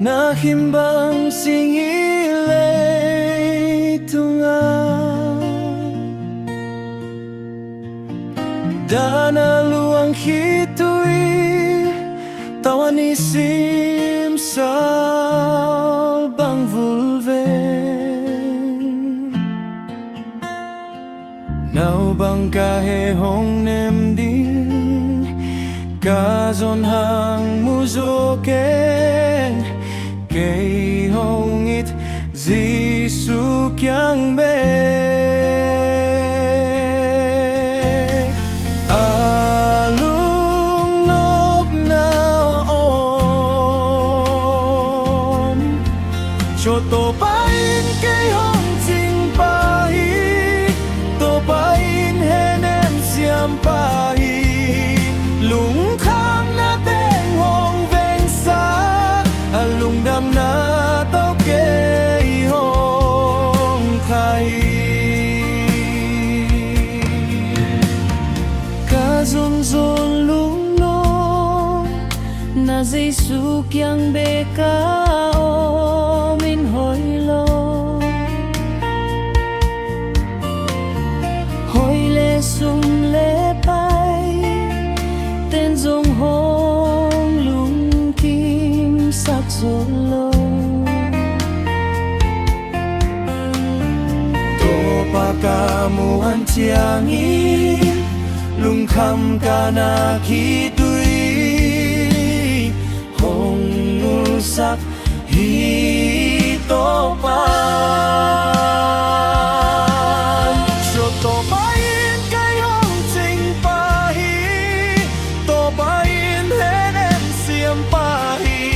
nahimbang singilay tunga danaluang hito'y tawan isim sa bang vulven naubang kahehong nemding kazon hang muzoken kay hongit zisu kyang be alung nop na om choto pain kay hong jing pahi to pain henem siam pahi lung khang na teng hong veng sa alung dam na tao kay hong khai kazon zon lung no na Giêsu kyang beka o min hoi lo hoi le sum le pai tên dòng hong lung kim sắc rộn lo to pa kamuan chiangi lung kham kana khi tui hong ngul sắc hi to pa cho to pa in cái hong chinh pa hi to pa in hen em xiêm pa hi